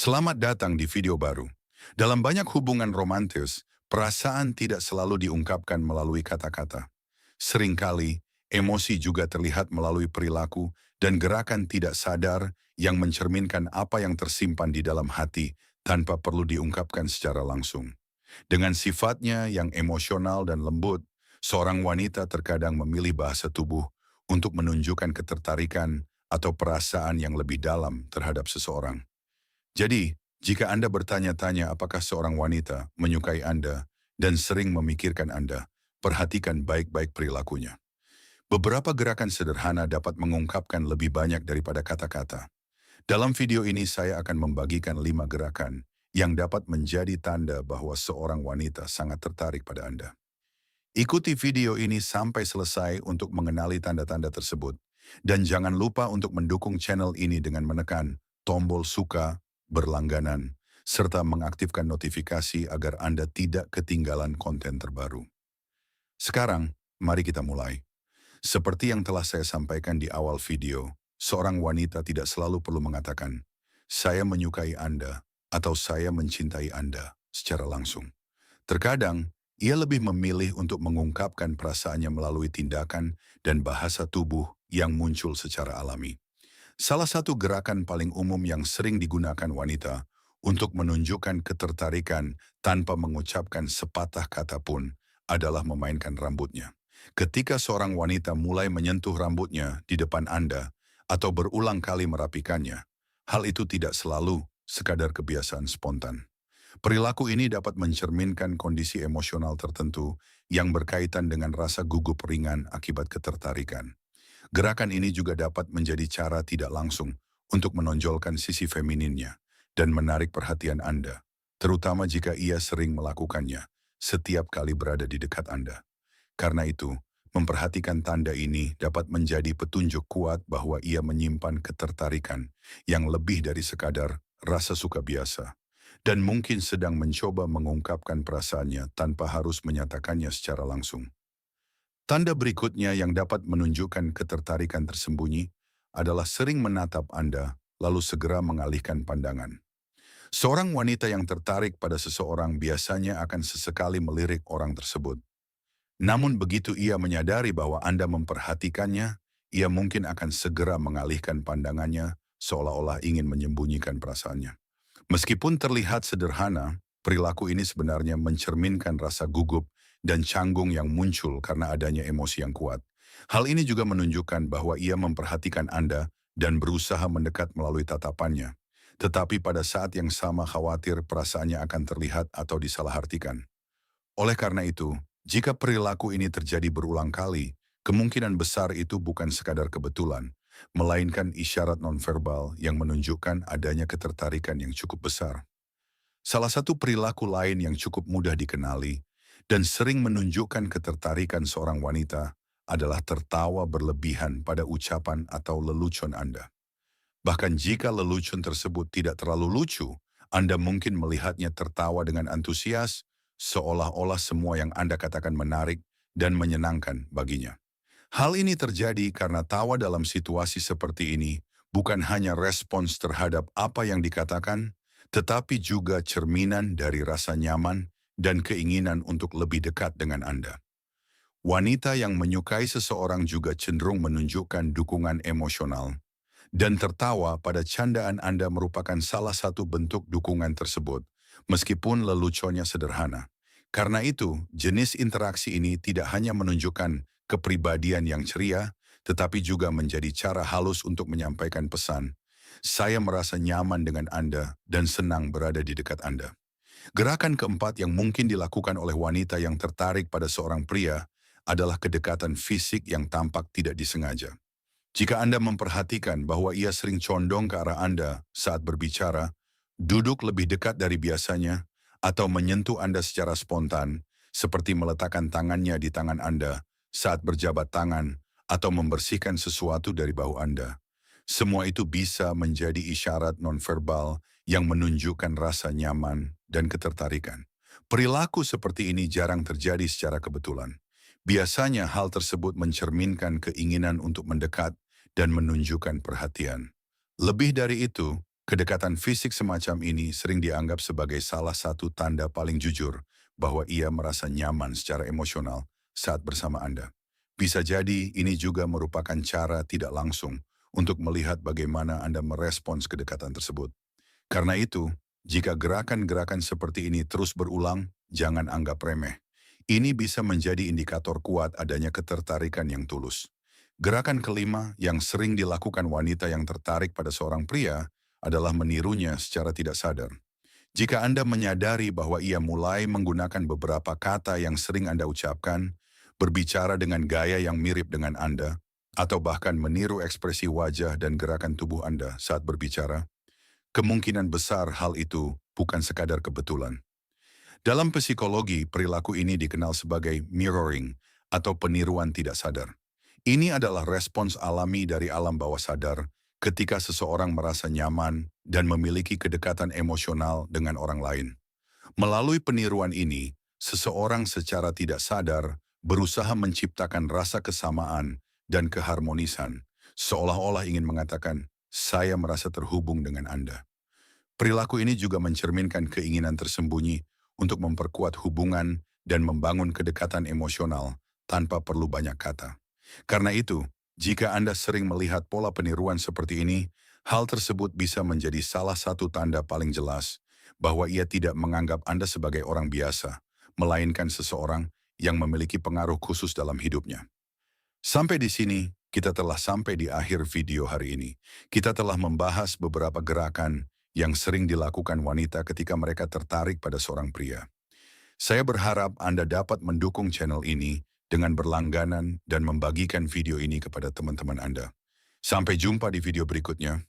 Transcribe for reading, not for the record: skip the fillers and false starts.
Selamat datang di video baru. Dalam banyak hubungan romantis, perasaan tidak selalu diungkapkan melalui kata-kata. Seringkali, emosi juga terlihat melalui perilaku dan gerakan tidak sadar yang mencerminkan apa yang tersimpan di dalam hati tanpa perlu diungkapkan secara langsung. Dengan sifatnya yang emosional dan lembut, seorang wanita terkadang memilih bahasa tubuh untuk menunjukkan ketertarikan atau perasaan yang lebih dalam terhadap seseorang. Jadi, jika Anda bertanya-tanya apakah seorang wanita menyukai Anda dan sering memikirkan Anda, perhatikan baik-baik perilakunya. Beberapa gerakan sederhana dapat mengungkapkan lebih banyak daripada kata-kata. Dalam video ini saya akan membagikan 5 gerakan yang dapat menjadi tanda bahwa seorang wanita sangat tertarik pada Anda. Ikuti video ini sampai selesai untuk mengenali tanda-tanda tersebut. Dan jangan lupa untuk mendukung channel ini dengan menekan tombol suka, berlangganan, serta mengaktifkan notifikasi agar Anda tidak ketinggalan konten terbaru. Sekarang, mari kita mulai. Seperti yang telah saya sampaikan di awal video, seorang wanita tidak selalu perlu mengatakan, "Saya menyukai Anda" atau "Saya mencintai Anda" secara langsung. Terkadang, ia lebih memilih untuk mengungkapkan perasaannya melalui tindakan dan bahasa tubuh yang muncul secara alami. Salah satu gerakan paling umum yang sering digunakan wanita untuk menunjukkan ketertarikan tanpa mengucapkan sepatah kata pun adalah memainkan rambutnya. Ketika seorang wanita mulai menyentuh rambutnya di depan Anda atau berulang kali merapikannya, hal itu tidak selalu sekadar kebiasaan spontan. Perilaku ini dapat mencerminkan kondisi emosional tertentu yang berkaitan dengan rasa gugup ringan akibat ketertarikan. Gerakan ini juga dapat menjadi cara tidak langsung untuk menonjolkan sisi femininnya dan menarik perhatian Anda, terutama jika ia sering melakukannya setiap kali berada di dekat Anda. Karena itu, memperhatikan tanda ini dapat menjadi petunjuk kuat bahwa ia menyimpan ketertarikan yang lebih dari sekadar rasa suka biasa, dan mungkin sedang mencoba mengungkapkan perasaannya tanpa harus menyatakannya secara langsung. Tanda berikutnya yang dapat menunjukkan ketertarikan tersembunyi adalah sering menatap Anda, lalu segera mengalihkan pandangan. Seorang wanita yang tertarik pada seseorang biasanya akan sesekali melirik orang tersebut. Namun begitu ia menyadari bahwa Anda memperhatikannya, ia mungkin akan segera mengalihkan pandangannya seolah-olah ingin menyembunyikan perasaannya. Meskipun terlihat sederhana, perilaku ini sebenarnya mencerminkan rasa gugup dan canggung yang muncul karena adanya emosi yang kuat. Hal ini juga menunjukkan bahwa ia memperhatikan Anda dan berusaha mendekat melalui tatapannya. Tetapi pada saat yang sama khawatir perasaannya akan terlihat atau disalahartikan. Oleh karena itu, jika perilaku ini terjadi berulang kali, kemungkinan besar itu bukan sekadar kebetulan, melainkan isyarat nonverbal yang menunjukkan adanya ketertarikan yang cukup besar. Salah satu perilaku lain yang cukup mudah dikenali dan sering menunjukkan ketertarikan seorang wanita adalah tertawa berlebihan pada ucapan atau lelucon Anda. Bahkan jika lelucon tersebut tidak terlalu lucu, Anda mungkin melihatnya tertawa dengan antusias, seolah-olah semua yang Anda katakan menarik dan menyenangkan baginya. Hal ini terjadi karena tawa dalam situasi seperti ini bukan hanya respons terhadap apa yang dikatakan, tetapi juga cerminan dari rasa nyaman dan keinginan untuk lebih dekat dengan Anda. Wanita yang menyukai seseorang juga cenderung menunjukkan dukungan emosional, dan tertawa pada candaan Anda merupakan salah satu bentuk dukungan tersebut, meskipun leluconnya sederhana. Karena itu, jenis interaksi ini tidak hanya menunjukkan kepribadian yang ceria, tetapi juga menjadi cara halus untuk menyampaikan pesan. Saya merasa nyaman dengan Anda dan senang berada di dekat Anda. Gerakan keempat yang mungkin dilakukan oleh wanita yang tertarik pada seorang pria adalah kedekatan fisik yang tampak tidak disengaja. Jika Anda memperhatikan bahwa ia sering condong ke arah Anda saat berbicara, duduk lebih dekat dari biasanya, atau menyentuh Anda secara spontan, seperti meletakkan tangannya di tangan Anda saat berjabat tangan atau membersihkan sesuatu dari bahu Anda. Semua itu bisa menjadi isyarat nonverbal yang menunjukkan rasa nyaman dan ketertarikan. Perilaku seperti ini jarang terjadi secara kebetulan. Biasanya hal tersebut mencerminkan keinginan untuk mendekat dan menunjukkan perhatian. Lebih dari itu, Kedekatan fisik semacam ini sering dianggap sebagai salah satu tanda paling jujur bahwa ia merasa nyaman secara emosional saat bersama Anda. Bisa jadi ini juga merupakan cara tidak langsung untuk melihat bagaimana Anda merespons kedekatan tersebut. Karena itu, jika gerakan-gerakan seperti ini terus berulang, jangan anggap remeh. Ini bisa menjadi indikator kuat adanya ketertarikan yang tulus. Gerakan kelima yang sering dilakukan wanita yang tertarik pada seorang pria adalah menirunya secara tidak sadar. Jika Anda menyadari bahwa ia mulai menggunakan beberapa kata yang sering Anda ucapkan, berbicara dengan gaya yang mirip dengan Anda, atau bahkan meniru ekspresi wajah dan gerakan tubuh Anda saat berbicara, kemungkinan besar hal itu bukan sekadar kebetulan. Dalam psikologi, perilaku ini dikenal sebagai mirroring atau peniruan tidak sadar. Ini adalah respons alami dari alam bawah sadar ketika seseorang merasa nyaman dan memiliki kedekatan emosional dengan orang lain. Melalui peniruan ini, seseorang secara tidak sadar berusaha menciptakan rasa kesamaan dan keharmonisan, seolah-olah ingin mengatakan, "Saya merasa terhubung dengan Anda." Perilaku ini juga mencerminkan keinginan tersembunyi untuk memperkuat hubungan dan membangun kedekatan emosional tanpa perlu banyak kata. Karena itu, jika Anda sering melihat pola peniruan seperti ini, hal tersebut bisa menjadi salah satu tanda paling jelas bahwa ia tidak menganggap Anda sebagai orang biasa, melainkan seseorang yang memiliki pengaruh khusus dalam hidupnya. Sampai di sini, kita telah sampai di akhir video hari ini. Kita telah membahas beberapa gerakan yang sering dilakukan wanita ketika mereka tertarik pada seorang pria. Saya berharap Anda dapat mendukung channel ini dengan berlangganan dan membagikan video ini kepada teman-teman Anda. Sampai jumpa di video berikutnya.